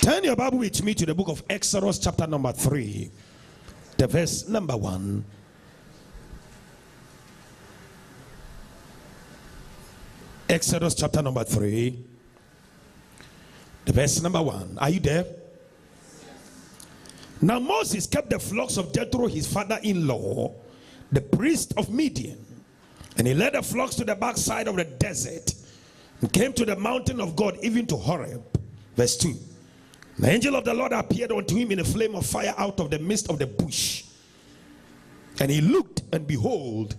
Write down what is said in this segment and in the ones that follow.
Turn your Bible with me to the book of Exodus chapter number 3, the verse number 1. Exodus chapter number 3, the verse number 1. Are you there? Now Moses kept the flocks of Jethro, his father-in-law, the priest of Midian, and he led the flocks to the backside of the desert and came to the mountain of God, even to Horeb. Verse 2. The angel of the Lord appeared unto him in a flame of fire out of the midst of the bush. And he looked, and behold,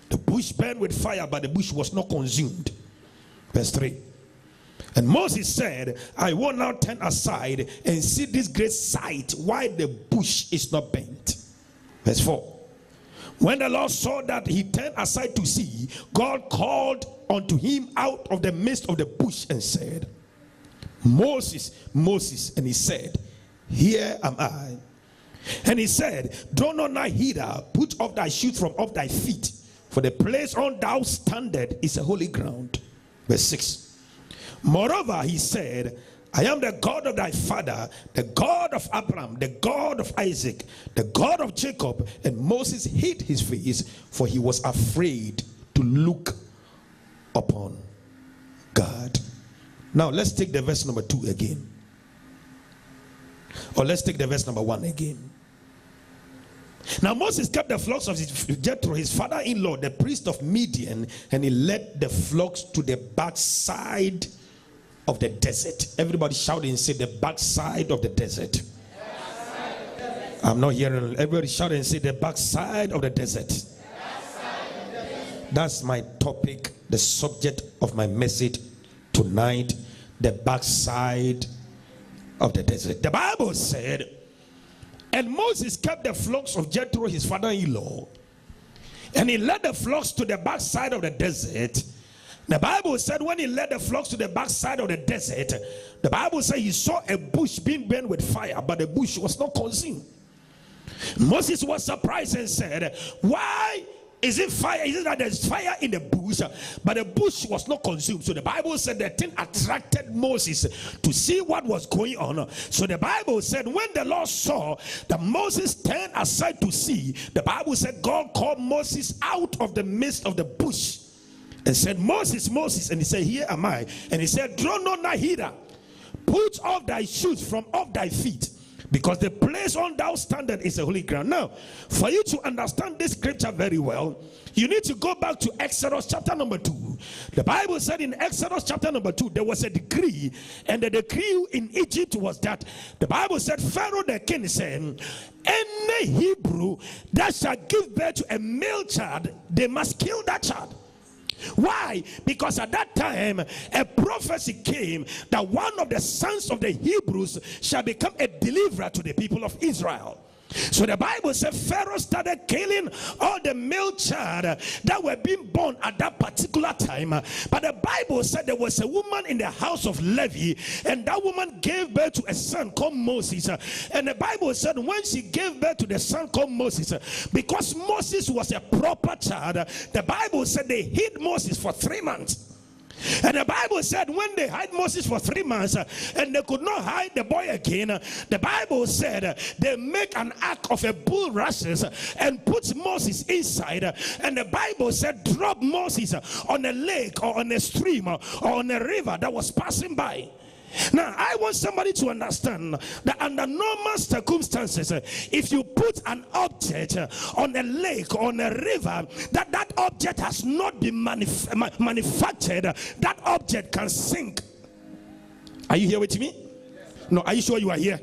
the bush burned with fire, but the bush was not consumed. Verse 3. And Moses said, I will now turn aside and see this great sight, why the bush is not burnt. Verse 4. When the Lord saw that he turned aside to see, God called unto him out of the midst of the bush and said, Moses, Moses. And he said, here am I. And he said, draw not nigh hither, put off thy shoes from off thy feet, for the place on thou standest is a holy ground. Verse 6. Moreover, he said, I am the God of thy father, the God of Abraham, the God of Isaac, the God of Jacob. And Moses hid his face, for he was afraid to look upon God. Now let's take the verse number 2 again. Or let's take the verse number 1 again. Now Moses kept the flocks of Jethro, his father-in-law, the priest of Midian, and he led the flocks to the backside of the desert. Everybody shout and say, the backside of the desert. I'm not hearing. Everybody shout and say, the backside of the desert. That's my topic, the subject of my message tonight, the backside of the desert. The Bible said, and Moses kept the flocks of Jethro, his father-in-law, and he led the flocks to the backside of the desert. The Bible said when he led the flocks to the backside of the desert, the Bible said he saw a bush being burned with fire, but the bush was not consumed. Moses was surprised and said, why is it fire? Is it that there's fire in the bush, but the bush was not consumed? So the Bible said the thing attracted Moses to see what was going on. So the Bible said when the Lord saw that Moses turned aside to see, the Bible said God called Moses out of the midst of the bush and said, Moses, Moses. And he said, here am I. And he said, draw not nigh hither, put off thy shoes from off thy feet, because the place on thou standest is a holy ground. Now, for you to understand this scripture very well, you need to go back to Exodus chapter number 2. The Bible said in Exodus chapter number 2, there was a decree, and the decree in Egypt was that the Bible said, Pharaoh the king said, any Hebrew that shall give birth to a male child, they must kill that child. Why? Because at that time a prophecy came that one of the sons of the Hebrews shall become a deliverer to the people of Israel. So the Bible said Pharaoh started killing all the male child that were being born at that particular time. But the Bible said there was a woman in the house of Levi, and that woman gave birth to a son called Moses. And the Bible said when she gave birth to the son called Moses, because Moses was a proper child, the Bible said they hid Moses for 3 months. And the Bible said when they hid Moses for 3 months and they could not hide the boy again, the Bible said they make an ark of a bulrushes and put Moses inside, and the Bible said drop Moses on a lake or on a stream or on a river that was passing by. Now, I want somebody to understand that under normal circumstances, if you put an object on a lake or on a river, that object has not been manufactured, that object can sink. Are you here with me? No, are you sure you are here?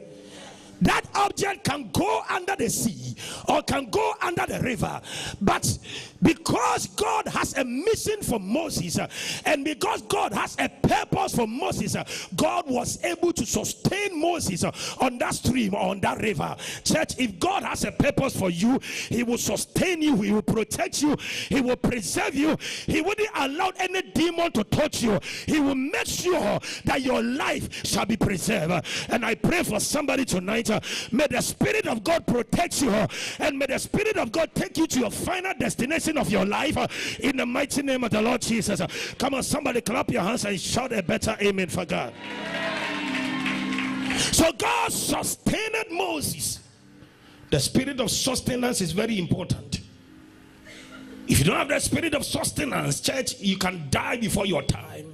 That object can go under the sea or can go under the river, but because God has a mission for Moses and because God has a purpose for Moses, God was able to sustain Moses on that stream or on that river. Church, if God has a purpose for you, he will sustain you, he will protect you, he will preserve you, he wouldn't allow any demon to touch you, he will make sure that your life shall be preserved. And I pray for somebody tonight, may the Spirit of God protect you, and may the Spirit of God take you to your final destination of your life in the mighty name of the Lord Jesus. Come on, somebody clap your hands and shout a better amen for God. So God sustained Moses. The spirit of sustenance is very important. If you don't have the spirit of sustenance, church, you can die before your time.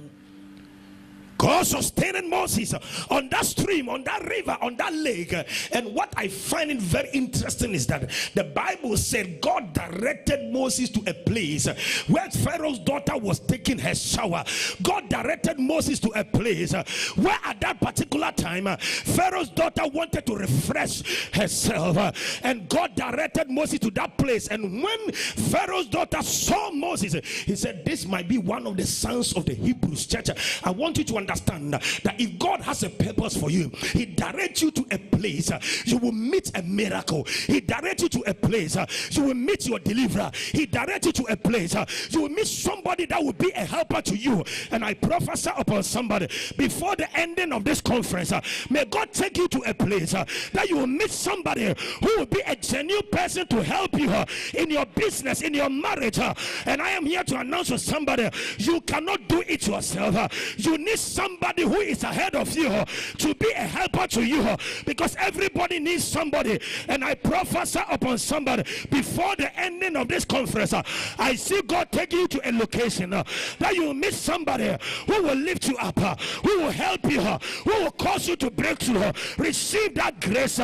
God sustained Moses on that stream, on that river, on that lake. And what I find it very interesting is that the Bible said God directed Moses to a place where Pharaoh's daughter was taking her shower. God directed Moses to a place where at that particular time Pharaoh's daughter wanted to refresh herself, and God directed Moses to that place. And when Pharaoh's daughter saw Moses, he said, this might be one of the sons of the Hebrews. Church, I want you to understand that if God has a purpose for you, he directs you to a place, you will meet a miracle. He directs you to a place, you will meet your deliverer. He directs you to a place, you will meet somebody that will be a helper to you. And I prophesy upon somebody before the ending of this conference, may God take you to a place that you will meet somebody who will be a genuine person to help you in your business, in your marriage. And I am here to announce to somebody, you cannot do it yourself. You need somebody who is ahead of you to be a helper to you, because everybody needs somebody. And I prophesy upon somebody before the ending of this conference, I see God taking you to a location that you will meet somebody who will lift you up, who will help you, who will cause you to break through. Receive that grace.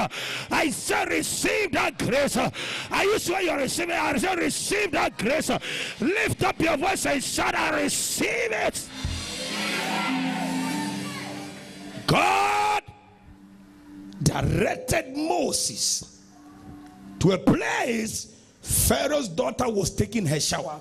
I say receive that grace. Are you sure you're receiving? I say receive that grace. Lift up your voice and shout, I receive it. God directed Moses to a place Pharaoh's daughter was taking her shower.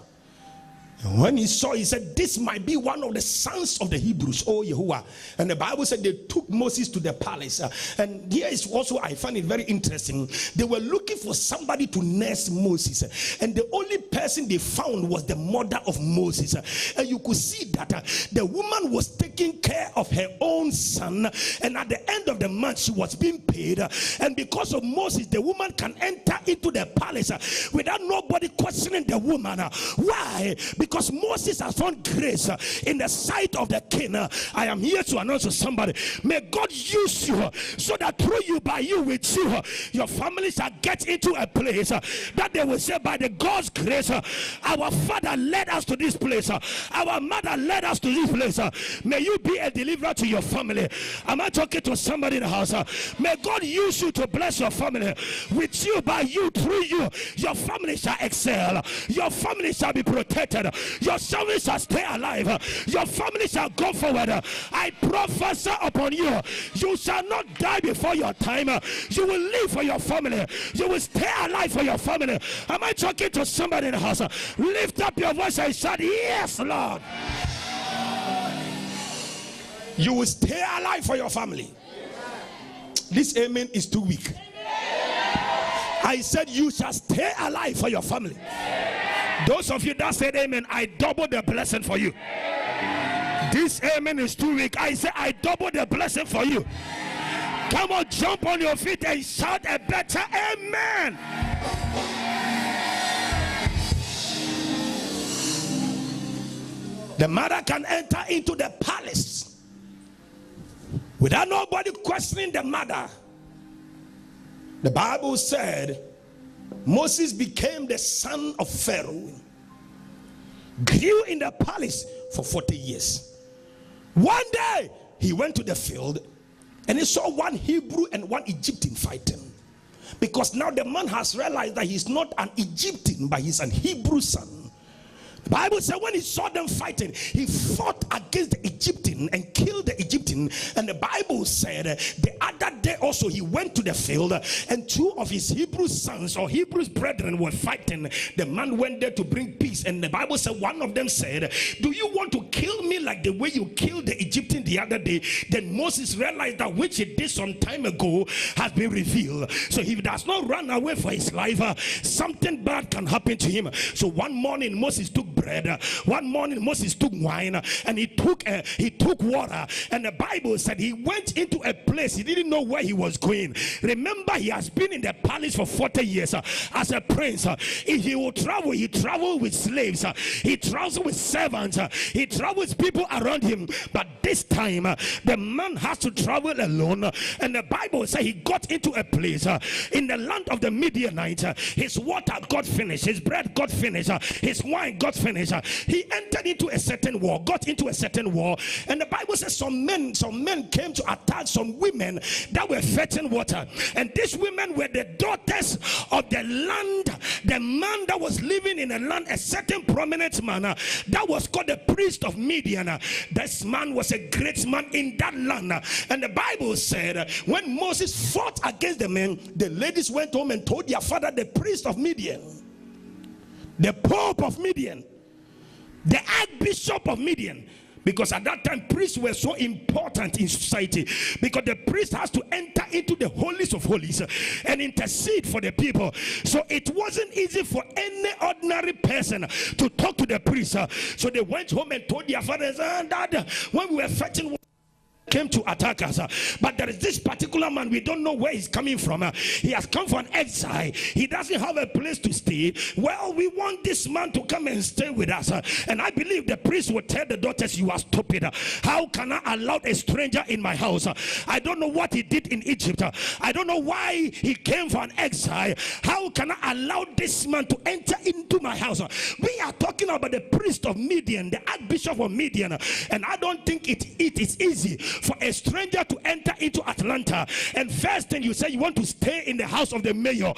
And when he saw, he said, this might be one of the sons of the Hebrews, oh Yehovah. And the Bible said they took Moses to the palace. And here is also, I find it very interesting. They were looking for somebody to nurse Moses. And the only person they found was the mother of Moses. And you could see that the woman was taking care of her own son. And at the end of the month, she was being paid. And because of Moses, the woman can enter into the palace without nobody questioning the woman. Why? Because Moses has found grace in the sight of the king. I am here to announce to somebody, may God use you so that through you, by you, with you, your family shall get into a place that they will say, by the God's grace, our father led us to this place, our mother led us to this place. May you be a deliverer to your family. Am I talking to somebody in the house? May God use you to bless your family. With you, by you, through you, your family shall excel. Your family shall be protected. Your family shall stay alive. Your family shall go forward. I prophesy upon you, you shall not die before your time. You will live for your family. You will stay alive for your family. Am I talking to somebody in the house? Lift up your voice and shout, yes, Lord. You will stay alive for your family. This amen is too weak. I said you shall stay alive for your family. Those of you that said amen, I double the blessing for you. This amen is too weak. I say I double the blessing for you. Come on, jump on your feet and shout a better amen. The mother can enter into the palace without nobody questioning the mother. The Bible said Moses became the son of Pharaoh, grew in the palace for 40 years. One day he went to the field and he saw one Hebrew and one Egyptian fighting, because now the man has realized that he's not an Egyptian but he's an Hebrew son. The Bible said when he saw them fighting, he fought against the Egyptian and killed the Egyptian. And the Bible said the other day also he went to the field and two of his Hebrew sons or Hebrew brethren were fighting. The man went there to bring peace, and the Bible said one of them said, do you want to kill me like the way you killed the Egyptian the other day? Then Moses realized that which he did some time ago has been revealed. So if he does not run away for his life, something bad can happen to him. So one morning Moses took bread. One morning Moses took wine, and he took water, and the Bible said he went into a place he didn't know where he was going. Remember, he has been in the palace for 40 years as a prince. If he will travel, he traveled with slaves, he travels with servants, he travels with people around him. But this time the man has to travel alone, and the Bible says he got into a place in the land of the Midianites. His water got finished, his bread got finished, his wine got finished. He entered into a certain war, got into a certain war, and the Bible says some men came to attack some women that were fetching water, and these women were the daughters of the land, the man that was living in the land, a certain prominent man that was called the priest of Midian. This man was a great man in that land, and the Bible said when Moses fought against the men, the ladies went home and told their father, the priest of Midian, the Pope of Midian, the Archbishop of Midian. Because at that time priests were so important in society, because the priest has to enter into the holies of holies and intercede for the people. So it wasn't easy for any ordinary person to talk to the priest. So they went home and told their fathers, Dad, when we were fetching came to attack us, but there is this particular man, we don't know where he's coming from. He has come for an exile, he doesn't have a place to stay. Well, we want this man to come and stay with us. And I believe the priest would tell the daughters, you are stupid. How can I allow a stranger in my house? I don't know what he did in Egypt, I don't know why he came for an exile. How can I allow this man to enter into my house? We are talking about the priest of Midian, the Archbishop of Midian, and I don't think it is easy for a stranger to enter into Atlanta, and first thing you say you want to stay in the house of the mayor.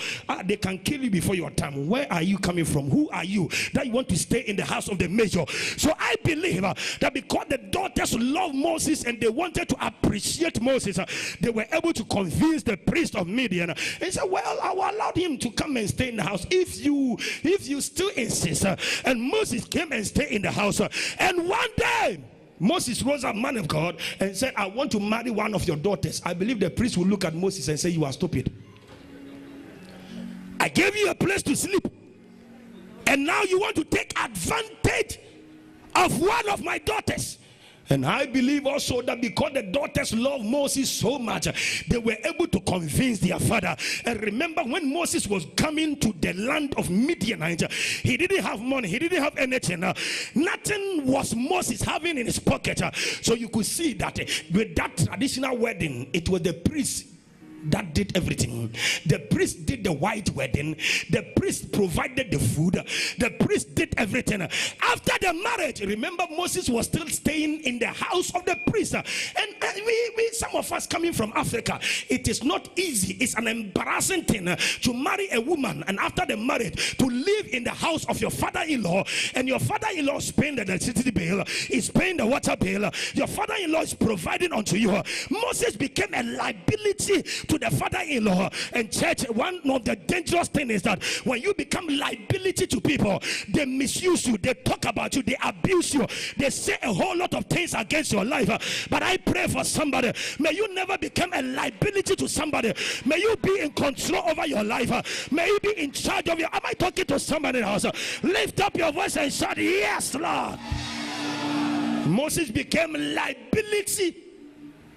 They can kill you before your time. Where are you coming from? Who are you that you want to stay in the house of the mayor? So I believe that because the daughters love Moses and they wanted to appreciate Moses, they were able to convince the priest of Midian and say, well, I will allow him to come and stay in the house if you still insist. And Moses came and stayed in the house, and one day Moses rose up, man of God, and said, I want to marry one of your daughters. I believe the priest will look at Moses and say, you are stupid. I gave you a place to sleep, and now you want to take advantage of one of my daughters. And I believe also that because the daughters love Moses so much, they were able to convince their father. And remember, when Moses was coming to the land of Midianites, he didn't have money, he didn't have anything. Nothing was Moses having in his pocket. So you could see that with that traditional wedding, it was the priest that did everything. The priest did the white wedding, the priest provided the food, the priest did everything. After the marriage, remember, Moses was still staying in the house of the priest. And we some of us coming from Africa, it is not easy, it's an embarrassing thing to marry a woman and after the marriage to live in the house of your father-in-law, and your father-in-law is paying the electricity bill, is paying the water bill, your father-in-law is providing unto you. Moses became a liability to the father-in-law. And church, one of the dangerous things is that when you become liability to people, they misuse you, they talk about you, they abuse you, they say a whole lot of things against your life. But I pray for somebody, may you never become a liability to somebody. May you be in control over your life. May you be in charge of your. Am I talking to somebody else? Lift up your voice and shout, yes, Lord. Moses became liability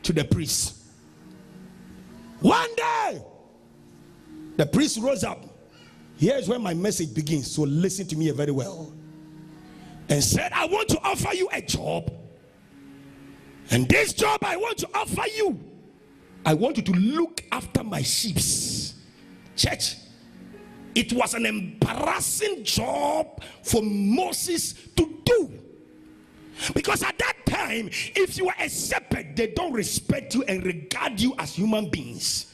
to the priest. One day, the priest rose up. Here's where my message begins, so listen to me very well. And said, I want to offer you a job. And this job I want to offer you, I want you to look after my sheep. Church, it was an embarrassing job for Moses to do. Because at that time, if you are a shepherd, they don't respect you and regard you as human beings.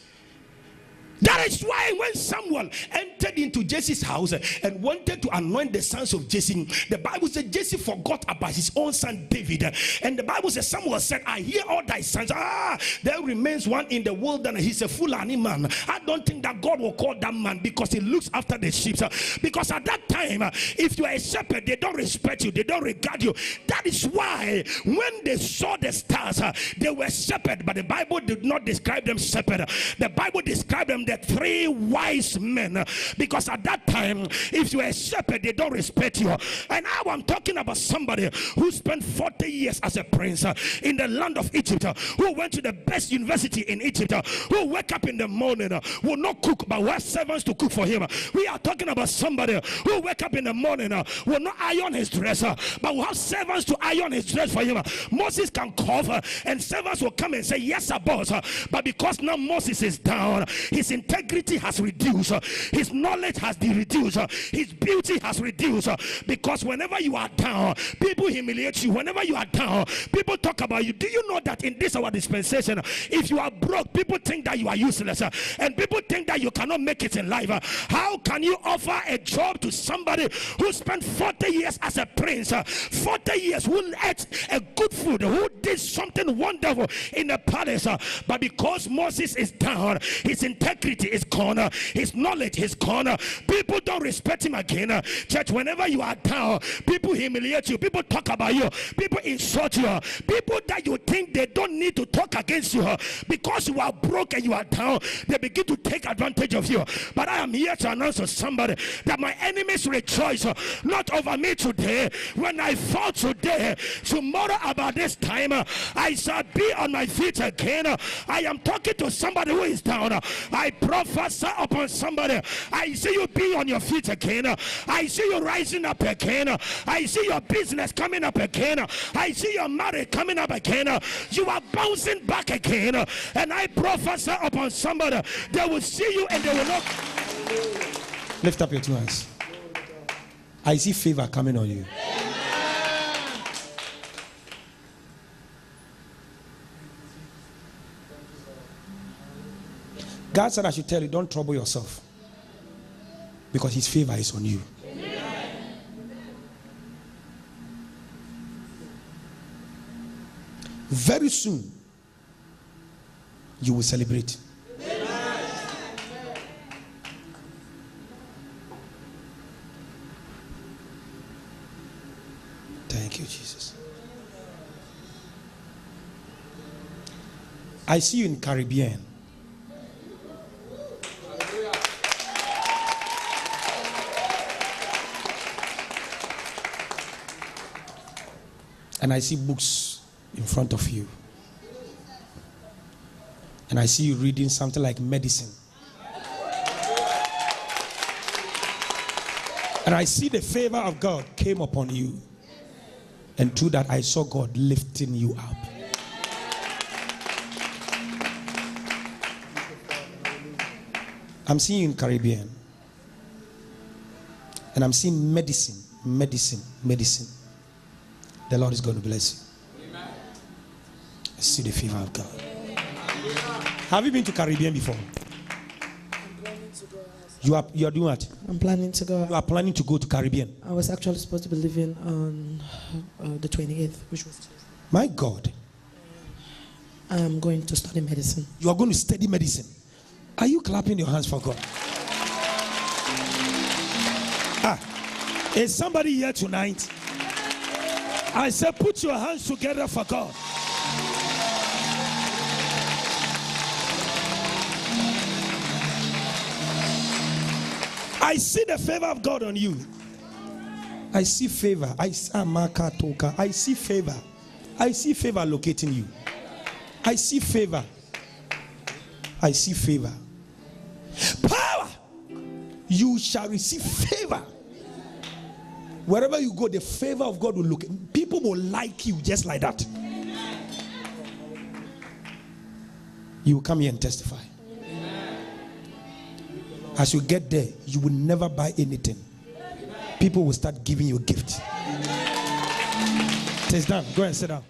That is why when Samuel entered into Jesse's house and wanted to anoint the sons of Jesse, the Bible said Jesse forgot about his own son David. And the Bible says Samuel said, I hear all thy sons. There remains one in the wilderness. He's a Fulani man. I don't think that God will call that man because he looks after the sheep. Because at that time, if you are a shepherd, they don't respect you, they don't regard you. That is why when they saw the stars, they were shepherd, but the Bible did not describe them shepherd. The Bible described them from the 3 wise men, because at that time, if you are a shepherd, they don't respect you. And now I'm talking about somebody who spent 40 years as a prince in the land of Egypt, who went to the best university in Egypt, who wake up in the morning, will not cook, but have servants to cook for him. We are talking about somebody who wake up in the morning, will not iron his dress, but will have servants to iron his dress for him. Moses can cough, and servants will come and say, yes, sir, boss. But because now Moses is down, his integrity has reduced, his knowledge has reduced, his beauty has reduced. Because whenever you are down, people humiliate you. Whenever you are down, people talk about you. Do you know that in this our dispensation, if you are broke, people think that you are useless, and people think that you cannot make it in life? How can you offer a job to somebody who spent 40 years as a prince, 40 years, who ate a good food, who did something wonderful in the palace, but because Moses is down, his integrity is gone, his knowledge is gone, people don't respect him again. Church, whenever you are down, people humiliate you, people talk about you, people insult you, people that you think they don't need to talk against you, because you are broke and you are down, they begin to take advantage of you. But I am here to announce to somebody that my enemies rejoice not over me today. When I fall today, tomorrow about this time, I shall be on my feet again. I am talking to somebody who is down. I prophesy upon somebody. I see you be on your feet again. I see you rising up again. I see your business coming up again. I see your marriage coming up again. You are bouncing back again. And I prophesy upon somebody. They will see you and they will not. Lift up your 2 hands. I see favor coming on you. God said I should tell you, don't trouble yourself, because his favor is on you. Very soon you will celebrate. Thank you, Jesus. I see you in Caribbean. And I see books in front of you. And I see you reading something like medicine. And I see the favor of God came upon you. And through that, I saw God lifting you up. I'm seeing you in Caribbean. And I'm seeing medicine. The Lord is going to bless you. Amen. I see the favor of God. Have you been to Caribbean before? I'm planning to go. You are doing what? I'm planning to go. You are planning to go to Caribbean? I was actually supposed to be leaving on the 28th, which was Tuesday. My God. I'm going to study medicine. You are going to study medicine. Are you clapping your hands for God? Is somebody here tonight? I said, put your hands together for God. I see the favor of God on you. I see favor. I see favor. I see favor locating you. I see favor. I see favor. Power. You shall receive favor. Wherever you go, the favor of God will look. People will like you just like that. You will come here and testify. As you get there, you will never buy anything. People will start giving you a gift. It's done. Go and sit down.